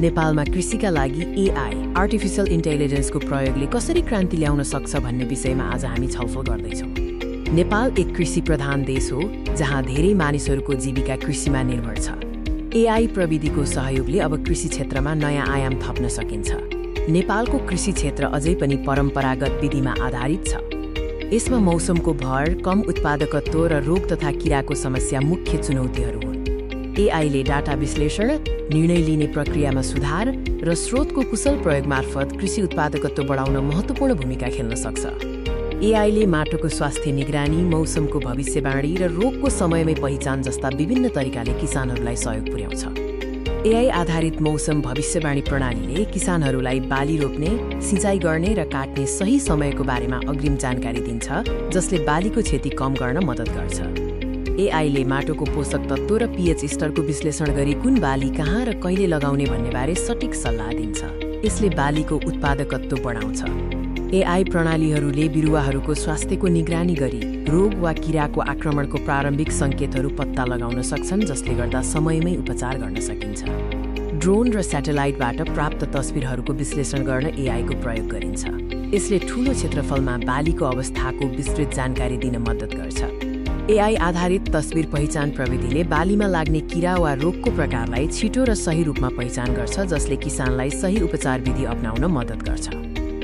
नेपालमा कृषिका लागि एआई आर्टिफिशियल इन्टेलिजेन्सको प्रयोगले कसरी क्रान्ति ल्याउन सक्छ भन्ने विषयमा आज हामी छलफल गर्दैछौँ। नेपाल एक कृषि प्रधान देश हो जहाँ धेरै मानिसहरूको जीविका कृषिमा निर्भर छ। एआई प्रविधिको सहयोगले अब कृषि क्षेत्रमा नयाँ आयाम थप्न सकिन्छ। नेपालको कृषि क्षेत्र अझै पनि परम्परागत विधिमा आधारित छ। यसमा मौसमको भर, कम उत्पादकत्व र रोग तथा किराको समस्या मुख्य चुनौतीहरू हुन्। एआईले डाटा विश्लेषण, निर्णय लिने प्रक्रियामा सुधार र स्रोतको कुशल प्रयोग मार्फत कृषि उत्पादकत्व बढाउन महत्त्वपूर्ण भूमिका खेल्न सक्छ। एआईले माटोको स्वास्थ्य निगरानी, मौसमको भविष्यवाणी र रोगको समयमै पहिचान जस्ता विभिन्न तरिकाले किसानहरूलाई सहयोग पुर्याउँछ। एआई आधारित मौसम भविष्यवाणी प्रणालीले किसानहरूलाई बाली रोप्ने, सिँचाइ गर्ने र काट्ने सही समयको बारेमा अग्रिम जानकारी दिन्छ, जसले बालीको क्षति कम गर्न मद्दत गर्छ। एआईले माटोको पोषक तत्त्व र पीएच स्तरको विश्लेषण गरी कुन बाली कहाँ र कहिले लगाउने भन्नेबारे सटिक सल्लाह दिन्छ। यसले बालीको उत्पादकत्व बढाउँछ। एआई प्रणालीहरूले बिरुवाहरूको स्वास्थ्यको निगरानी गरी रोग वा किराको आक्रमणको प्रारम्भिक सङ्केतहरू पत्ता लगाउन सक्छन्, जसले गर्दा समयमै उपचार गर्न सकिन्छ। ड्रोन र स्याटेलाइटबाट प्राप्त तस्बिरहरूको विश्लेषण गर्न एआईको प्रयोग गरिन्छ। यसले ठूलो क्षेत्रफलमा बालीको अवस्थाको विस्तृत जानकारी दिन मद्दत गर्छ। एआई आधारित तस्बिर पहिचान प्रविधिले बालीमा लाग्ने किरा वा रोगको प्रकारलाई छिटो र सही रूपमा पहिचान गर्छ, जसले किसानलाई सही उपचार विधि अपनाउन मद्दत गर्छ।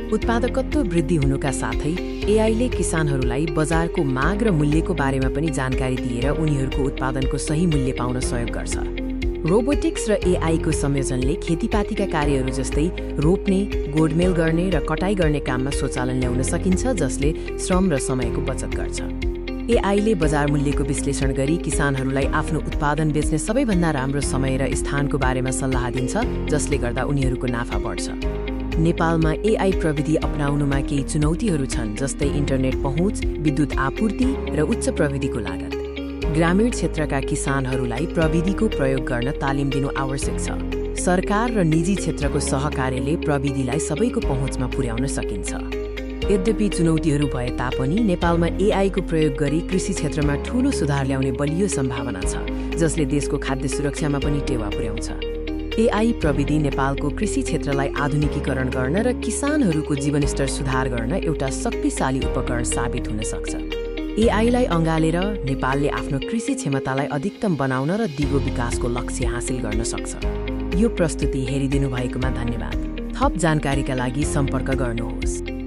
उत्पादकत्व वृद्धि हुनुका साथै एआईले किसानहरूलाई बजारको माग र मूल्यको बारेमा पनि जानकारी दिएर उनीहरूको उत्पादनको सही मूल्य पाउन सहयोग गर्छ। रोबोटिक्स र एआईको संयोजनले खेतीपातीका कार्यहरू जस्तै रोप्ने, गोडमेल गर्ने र कटाइ गर्ने काममा स्वचालन ल्याउन सकिन्छ, जसले श्रम र समयको बचत गर्छ। एआईले बजार मूल्यको विश्लेषण गरी किसानहरूलाई आफ्नो उत्पादन बेच्ने सबैभन्दा राम्रो समय र स्थानको बारेमा सल्लाह दिन्छ, जसले गर्दा उनीहरूको नाफा बढ्छ। नेपालमा एआई प्रविधि अपनाउनुमा केही चुनौतीहरू छन्, जस्तै इन्टरनेट पहुँच, विद्युत आपूर्ति र उच्च प्रविधिको लागत। ग्रामीण क्षेत्रका किसानहरूलाई प्रविधिको प्रयोग गर्न तालिम दिनु आवश्यक छ। सरकार र निजी क्षेत्रको सहकार्यले प्रविधिलाई सबैको पहुँचमा पुर्याउन सकिन्छ। यद्यपि चुनौतीहरू भए तापनि नेपालमा एआईको प्रयोग गरी कृषि क्षेत्रमा ठूलो सुधार ल्याउने बलियो सम्भावना छ, जसले देशको खाद्य सुरक्षामा पनि टेवा पुर्याउँछ। एआई प्रविधि नेपालको कृषि क्षेत्रलाई आधुनिकीकरण गर्न र किसानहरूको जीवनस्तर सुधार गर्न एउटा शक्तिशाली उपकरण साबित हुन सक्छ। एआईलाई अँगालेर नेपालले आफ्नो कृषि क्षमतालाई अधिकतम बनाउन र दिगो विकासको लक्ष्य हासिल गर्न सक्छ। यो प्रस्तुति हेरिदिनु भएकोमा धन्यवाद। थप जानकारीका लागि सम्पर्क गर्नुहोस्।